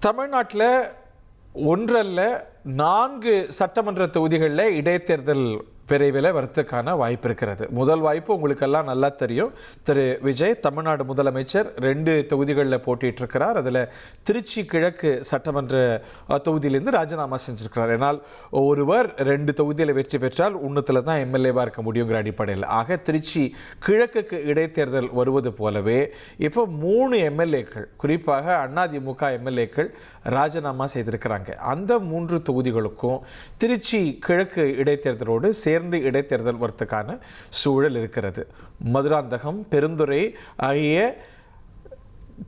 தமிழ்நாட்டில் ஒன்றல்ல 4 சட்டமன்ற தொகுதிகளில் இடைத்தேர்தல் விரைவில் வரத்துக்கான வாய்ப்பு இருக்கிறது. முதல் வாய்ப்பு உங்களுக்கெல்லாம் நல்லா தெரியும். திரு விஜய் தமிழ்நாடு முதலமைச்சர் 2 தொகுதிகளில் போட்டிட்டு இருக்கிறார். அதில் திருச்சி கிழக்கு சட்டமன்ற தொகுதியிலேருந்து ராஜினாமா செஞ்சிருக்கிறார். ஏன்னால் ஒருவர் 2 தொகுதியில் வெற்றி பெற்றால் உன்னத்தில் தான் எம்எல்ஏவாக இருக்க முடியுங்கிற அடிப்படையில். ஆக திருச்சி கிழக்குக்கு இடைத்தேர்தல் வருவது போலவே இப்போ 3 எம்எல்ஏக்கள், குறிப்பாக அதிமுக எம்எல்ஏக்கள் ராஜினாமா செய்திருக்கிறாங்க. அந்த 3 தொகுதிகளுக்கும் திருச்சி கிழக்கு இடைத்தேர்தலோடு சேர்ந்து இடைத்தேர்தல் வரத்துக்கான சூழல் இருக்கிறது. மதுராந்தகம், பெருந்துறை ஆகிய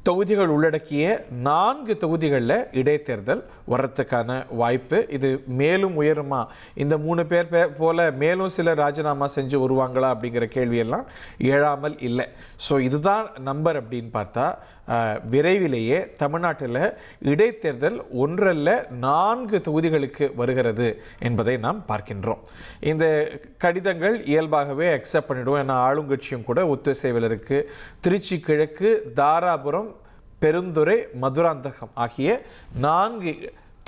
தொகுதிகள் உள்ளடக்கிய 4 தொகுதிகளில் இடைத்தேர்தல் வரத்துக்கான வாய்ப்பு. இது மேலும் உயருமா, இந்த 3 பேர் போல மேலும் சிலர் ராஜினாமா செஞ்சு வருவாங்களா அப்படிங்கிற கேள்வியெல்லாம் எழாமல் இல்லை. ஸோ இதுதான் நம்பர் அப்படின்னு பார்த்தா விரைவிலேயே தமிழ்நாட்டில் இடைத்தேர்தல் ஒன்றல்ல 4 தொகுதிகளுக்கு வருகிறது என்பதை நாம் பார்க்கின்றோம். இந்த கடிதங்கள் இயல்பாகவே அக்செப்ட் பண்ணிடுவோம். ஏன்னா ஆளுங்கட்சியும் கூட ஒத்துசைவில் இருக்குது. திருச்சி கிழக்கு, தாராபுரம், பெருந்துறை, மதுராந்தகம் ஆகிய 4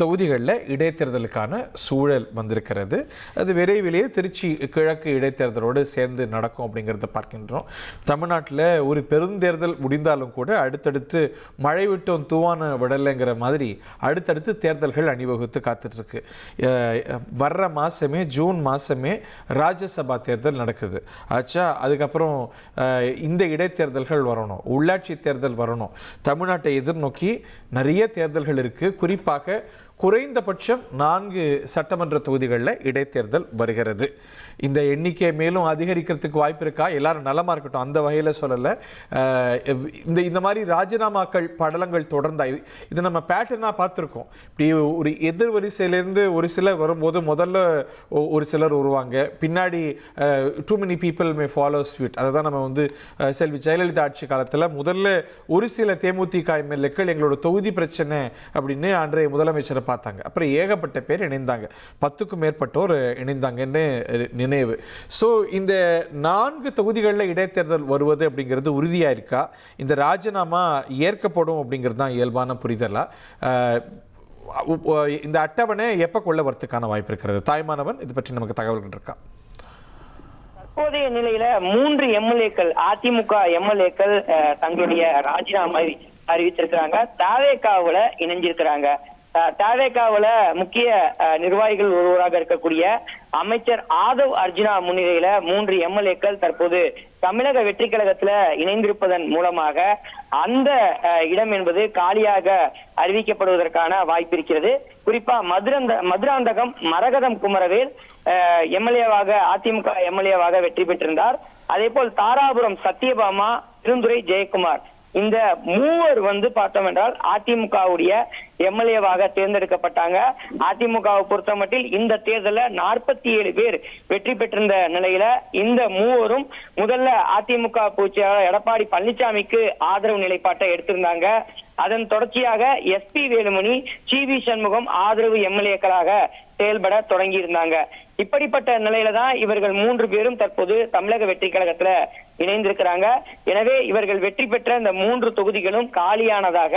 தொகுதிகளில் இடைத்தேர்தலுக்கான சூழல் வந்திருக்கிறது. அது விரைவிலேயே திருச்சி கிழக்கு இடைத்தேர்தலோடு சேர்ந்து நடக்கும் அப்படிங்கிறத பார்க்கின்றோம். தமிழ்நாட்டில் ஒரு பெருந்தேர்தல் முடிந்தாலும் கூட அடுத்தடுத்து மழை விட்டும் தூவான விடலைங்கிற மாதிரி அடுத்தடுத்து தேர்தல்கள் அணிவகுத்து காத்துட்ருக்கு. வர்ற மாதமே, ஜூன் மாதமே ராஜ்யசபா தேர்தல் நடக்குது ஆச்சா. அதுக்கப்புறம் இந்த இடைத்தேர்தல்கள் வரணும், உள்ளாட்சி தேர்தல் வரணும். தமிழ்நாட்டை எதிர்நோக்கி நிறைய தேர்தல்கள் இருக்குது. குறிப்பாக குறைந்தபட்சம் 4 சட்டமன்ற தொகுதிகளில் இடைத்தேர்தல் வருகிறது. இந்த எண்ணிக்கை மேலும் அதிகரிக்கிறதுக்கு வாய்ப்பு இருக்கா? எல்லாரும் நலமாக இருக்கட்டும், அந்த வகையில் சொல்லலை. இந்த மாதிரி ராஜினாமாக்கள் படலங்கள் தொடர்ந்தா இது நம்ம பேட்டர்னாக பார்த்துருக்கோம். இப்படி ஒரு எதிர் வரிசையிலேருந்து ஒரு சிலர் வரும்போது முதல்ல ஒரு சிலர் வருவாங்க, பின்னாடி too many people may follow suit. அதை தான் நம்ம செல்வி ஜெயலலிதா ஆட்சி காலத்தில் முதல்ல ஒரு சில தேமுதிக எம்எல்ஏக்கள் எங்களோட தொகுதி பிரச்சனை அப்படின்னு அன்றைய முதலமைச்சரை பார்த்தாங்க. அப்புறம் ஏகப்பட்ட பேர் இணைந்தாங்க, 10க்கும் மேற்பட்டோர் இணைந்தாங்கன்னு நினைவு. ஸோ இந்த 4 தொகுதிகளில் இடைத்தேர்தல் வருவது அப்படிங்கிறது உறுதியாக இருக்கா? இந்த ராஜினாமா ஏற்கப்படும் அப்படிங்கிறது தான் இயல்பான புரிதலா? இந்த அட்டவணை எப்போ கொள்ள வரத்துக்கான வாய்ப்பு இருக்கிறது? தாய்மானவன், இது பற்றி நமக்கு தகவல்கள் இருக்கா? தற்போதைய நிலையில 3 எம்எல்ஏக்கள், அதிமுக எம்எல்ஏக்கள் தங்களுடைய ராஜினாமா அறிவிச்சிருக்கிறாங்க. தாவேகாவுல இணைஞ்சிருக்கிறாங்க. தாவேகாவுல முக்கிய நிர்வாகிகள் ஒருவராக இருக்கக்கூடிய அமைச்சர் ஆதவ் அர்ஜுனா முன்னிலையில 3 எம்எல்ஏக்கள் தற்போது தமிழக வெற்றி கழகத்துல இணைந்திருப்பதன் மூலமாக அந்த இடம் என்பது காலியாக அறிவிக்கப்படுவதற்கான வாய்ப்பு இருக்கிறது. குறிப்பா மதுராந்தகம் மரகதம் குமரவேல் எம்எல்ஏவாக, அதிமுக எம்எல்ஏவாக வெற்றி பெற்றிருந்தார். அதே போல் தாராபுரம் சத்யபாமா, பெருந்துறை ஜெயக்குமார், இந்த 3 பார்த்தோம் என்றால் அதிமுகவுடைய எம்எல்ஏவாக தேர்ந்தெடுக்கப்பட்டாங்க. அதிமுகவை பொறுத்த மட்டில் இந்த தேர்தலில் 47 பேர் வெற்றி பெற்றிருந்த நிலையில இந்த 3 முதல்ல அதிமுக பொதுச்செயலாளர் எடப்பாடி பழனிசாமிக்கு ஆதரவு நிலைப்பாட்டை எடுத்திருந்தாங்க. அதன் தொடர்ச்சியாக எஸ்பி வேலுமணி, சி.வி. சண்முகம் ஆதரவு எம்எல்ஏக்களாக செயல்பட தொடங்கி இருந்தாங்க. இப்படிப்பட்ட நிலையில தான் இவர்கள் 3 பேரும் தற்போது தமிழக வெற்றி கழகத்துல இணைந்திருக்கிறாங்க. எனவே இவர்கள் வெற்றி பெற்ற இந்த 3 தொகுதிகளும் காலியானதாக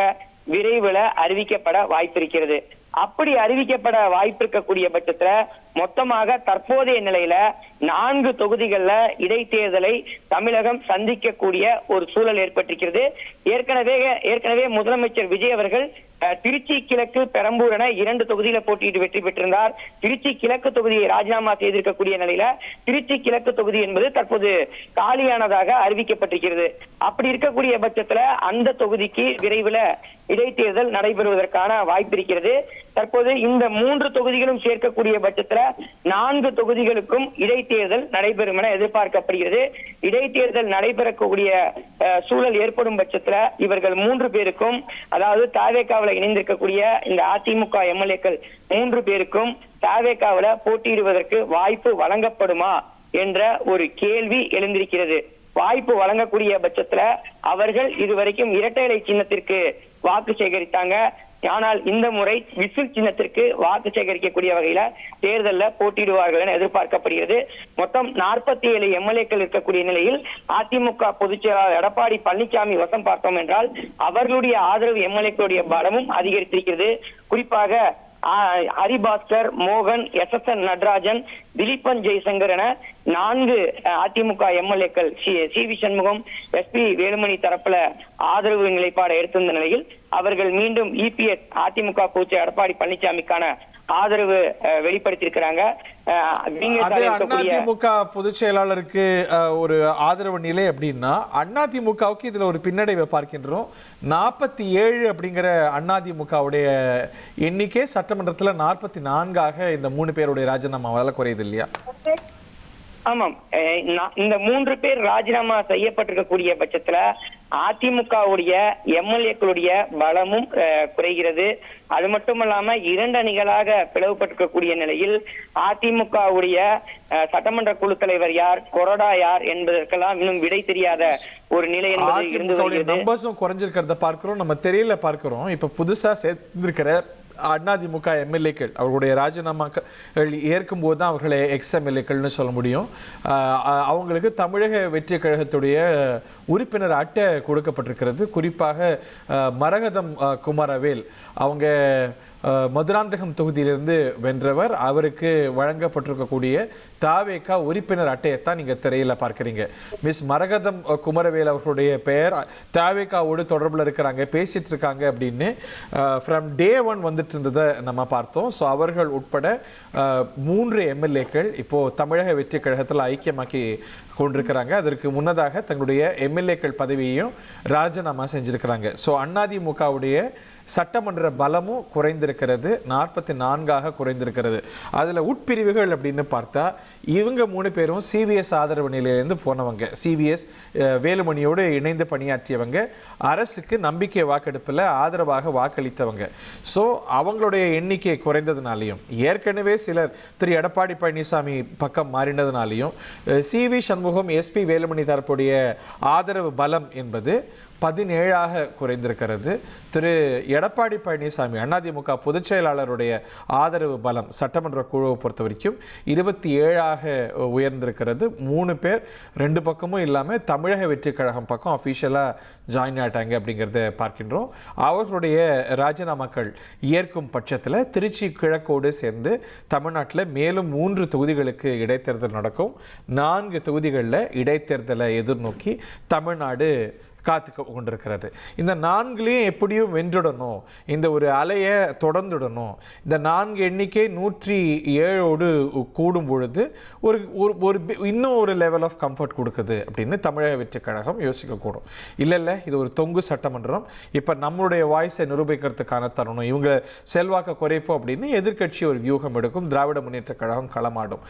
விரைவில் அறிவிக்கப்பட வாய்ப்பு இருக்கிறது. அப்படி அறிவிக்கப்பட வாய்ப்பு இருக்கக்கூடிய பட்சத்துல மொத்தமாக தற்போதைய நிலையில 4 தொகுதிகள்ல இடைத்தேர்தலை தமிழகம் சந்திக்கக்கூடிய ஒரு சூழல் ஏற்பட்டிருக்கிறது. ஏற்கனவே முதலமைச்சர் விஜய் அவர்கள் திருச்சி கிழக்கு, பெரம்பூர் என 2 தொகுதியில போட்டியிட்டு வெற்றி பெற்றிருந்தார். திருச்சி கிழக்கு தொகுதியை ராஜினாமா செய்திருக்கக்கூடிய நிலையில திருச்சி கிழக்கு தொகுதி என்பது தற்போது காலியானதாக அறிவிக்கப்பட்டிருக்கிறது. அப்படி இருக்கக்கூடிய பட்சத்துல அந்த தொகுதிக்கு விரைவில் இடைத்தேர்தல் நடைபெறுவதற்கான வாய்ப்பு இருக்கிறது. தற்போது இந்த 3 தொகுதிகளும் சேர்க்கக்கூடிய பட்சத்துல 4 தொகுதிகளுக்கும் இடைத்தேர்தல் நடைபெறும் என எதிர்பார்க்கப்படுகிறது. இடைத்தேர்தல் நடைபெறக்கூடிய சூழல் ஏற்படும் பட்சத்துல இவர்கள் 3 பேருக்கும், அதாவது தாவேகாவில் இணைந்திருக்கக்கூடிய இந்த அதிமுக எம்எல்ஏக்கள் 3 பேருக்கும் தாவேகாவில் போட்டியிடுவதற்கு வாய்ப்பு வழங்கப்படுமா என்ற ஒரு கேள்வி எழுந்திருக்கிறது. வாய்ப்பு வழங்கக்கூடிய பட்சத்துல அவர்கள் இதுவரைக்கும் இரட்டை இலை சின்னத்திற்கு வாக்கு சேகரித்தாங்க. ஆனால் இந்த முறை விசில் சின்னத்திற்கு வாக்கு சேகரிக்கக்கூடிய வகையில தேர்தலில் போட்டியிடுவார்கள் என எதிர்பார்க்கப்படுகிறது. மொத்தம் 47 எம்எல்ஏக்கள் இருக்கக்கூடிய நிலையில் அதிமுக பொதுச் செயலாளர் எடப்பாடி பழனிசாமி வசம் பார்த்தோம் என்றால் அவர்களுடைய ஆதரவு எம்எல்ஏக்களுடைய பலமும் அதிகரித்திருக்கிறது. குறிப்பாக ஹரிபாஸ்கர், மோகன், SSN நடராஜன், திலீபன் ஜெய்சங்கர் என 4 அதிமுக எம்எல்ஏக்கள் CV சண்முகம், SP வேலுமணி தரப்புல ஆதரவு நிலைப்பாடை எடுத்திருந்த நிலையில் அவர்கள் மீண்டும் EPS அதிமுக பொதுச் எடப்பாடி பழனிசாமிக்கான ஆதரவு வெளிப்படுத்தியிருக்கிறாங்க. அதிமுக பொதுச் செயலாளருக்கு ஒரு ஆதரவு நிலை அப்படின்னா அதிமுகவுக்கு இதுல ஒரு பின்னடைவை பார்க்கின்றோம். 47 அப்படிங்கிற அதிமுகவுடைய எண்ணிக்கை சட்டமன்றத்தில் 44 இந்த 3 பேருடைய ராஜினாமாவால குறையுது இல்லையா? ஆமாம், இந்த 3 பேர் ராஜினாமா செய்யப்பட்டிருக்கக்கூடிய பட்சத்துல அதிமுகவுடைய எம்எல்ஏக்களுடைய பலமும் குறைகிறது. அது மட்டுமல்லாம 2 அணிகளாக பிளவுபட்டிருக்கக்கூடிய நிலையில் அதிமுகவுடைய சட்டமன்ற குழு தலைவர் யார், கொறடா யார் என்பதற்கெல்லாம் இன்னும் விடை தெரியாத ஒரு நிலை என்பது இருந்து வருகிறது. நம்பர்ஸும் குறைஞ்சிருக்கிறத பார்க்கிறோம், நம்ம தெரியல பார்க்கிறோம். இப்ப புதுசா சேர்ந்திருக்கிற அதிமுக எம்எல்ஏக்கள் அவர்களுடைய ராஜினாமாக்கள் ஏற்கும் போது தான் அவர்களை எக்ஸ்எம்எல்ஏக்கள்னு சொல்ல முடியும். அவங்களுக்கு தமிழக வெற்றி கழகத்துடைய உறுப்பினர் அட்டை கொடுக்கப்பட்டிருக்கிறது. குறிப்பாக மரகதம் குமரவேல் அவங்க மதுராந்தகம் தொகுதியிலிருந்து வென்றவர். அவருக்கு வழங்கப்பட்டிருக்கக்கூடிய தாவேகா உறுப்பினர் அட்டையைத்தான் நீங்கள் திரையில் பார்க்குறீங்க. மிஸ் மரகதம் குமரவேல் அவர்களுடைய பெயர் தாவேகாவோடு தொடர்பில் இருக்கிறாங்க, பேசிட்டு இருக்காங்க அப்படின்னு ஃப்ரம் டே 1 வந்துட்டு இருந்ததை நம்ம பார்த்தோம். ஸோ அவர்கள் உட்பட 3 எம்எல்ஏக்கள் இப்போது தமிழக வெற்றி கழகத்தில் ஐக்கியமாக்கி கொண்டிருக்கிறாங்க. அதற்கு முன்னதாக தங்களுடைய எம்எல்ஏக்கள் பதவியையும் ராஜினாமா செஞ்சிருக்கிறாங்க. ஸோ அதிமுகவுடைய சட்டமன்ற பலமும் குறைந்திருக்கிறது, 44 குறைந்திருக்கிறது. அதில் உட்பிரிவுகள் அப்படின்னு பார்த்தா இவங்க 3 பேரும் CVS ஆதரவு நிலையிலேருந்து போனவங்க, CVS வேலுமணியோடு இணைந்து பணியாற்றியவங்க, அரசுக்கு நம்பிக்கை வாக்கெடுப்பில் ஆதரவாக வாக்களித்தவங்க. ஸோ அவங்களுடைய எண்ணிக்கை குறைந்ததுனாலையும் ஏற்கனவே சிலர் திரு எடப்பாடி பழனிசாமி பக்கம் மாறினதுனாலையும் CV சண்முகம், SP வேலுமணி தரப்புடைய ஆதரவு பலம் என்பது 17 குறைந்திருக்கிறது. திரு எடப்பாடி பழனிசாமி அதிமுக பொதுச் செயலாளருடைய ஆதரவு பலம் சட்டமன்ற குழுவை பொறுத்த வரைக்கும் 27 உயர்ந்திருக்கிறது. 3 பேர் 2 பக்கமும் இல்லாமல் தமிழக வெற்றி கழகம் பக்கம் அஃபீஷியலாக ஜாயின் ஆகிட்டாங்க அப்படிங்கிறத பார்க்கின்றோம். அவர்களுடைய ராஜினாமாக்கள் ஏற்கும் பட்சத்தில் திருச்சி கிழக்கோடு சேர்ந்து தமிழ்நாட்டில் மேலும் 3 தொகுதிகளுக்கு இடைத்தேர்தல் நடக்கும். 4 தொகுதிகளில் இடைத்தேர்தலை எதிர்நோக்கி தமிழ்நாடு காத்து கொண்டிருக்கிறது. இந்த 4லையும் எப்படியும் வென்றுடணும், இந்த ஒரு அலையை தொடர்ந்துடணும். இந்த 4 எண்ணிக்கை 107 கூடும் பொழுது ஒரு இன்னும் ஒரு லெவல் ஆஃப் கம்ஃபர்ட் கொடுக்குது அப்படின்னு தமிழக வெற்றி கழகம் யோசிக்கக்கூடும். இல்லை இது ஒரு தொங்கு சட்டமன்றம், இப்போ நம்மளுடைய வாய்ஸை நிரூபிக்கிறதுக்கான தருணம், இவங்க செல்வாக்க குறைப்போம் அப்படின்னு எதிர்க்கட்சி ஒரு வியூகம் எடுக்கும். திராவிட முன்னேற்ற கழகம் களமாடும்.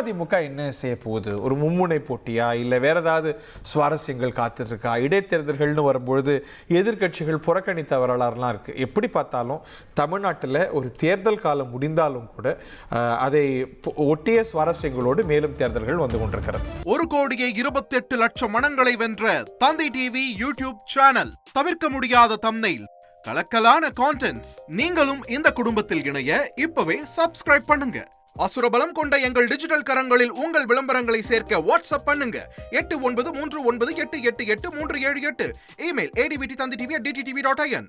அதிமுக என்ன செய்ய போகுது? ஒரு மும்முனை போட்டியா, இல்லை வேற ஏதாவது சுவாரஸ்யங்கள் காத்துட்ருக்கா? தேர்தல்கள்னு வரும்பொழுது எதிர்க்கட்சிகள் புறக்கணித்த வரலாறுலாம் இருக்கு. எப்படி பார்த்தாலும் தமிழ்நாட்டில் ஒரு தேர்தல் காலம் முடிந்தாலும் கூட அதை ஒட்டிய சுவாரஸ்யங்களோடு மேலும் தேர்தல்கள் வந்து கொண்டிருக்கிறது. 1,28,00,000 மனங்களை வென்ற தந்தி டிவி யூடியூப் சேனல், தவிர்க்க முடியாத தம்ப்நெயில், கலக்கலான கான்டென்ட்ஸ். நீங்களும் இந்த குடும்பத்தில் இணைய இப்பவே சப்ஸ்கிரைப் பண்ணுங்க. அசுரபலம் கொண்ட எங்கள் டிஜிட்டல் கரங்களில் உங்கள் விளம்பரங்களை சேர்க்க வாட்ஸ்அப் பண்ணுங்க. 8939888838. Email advtthanditv@dttv.in.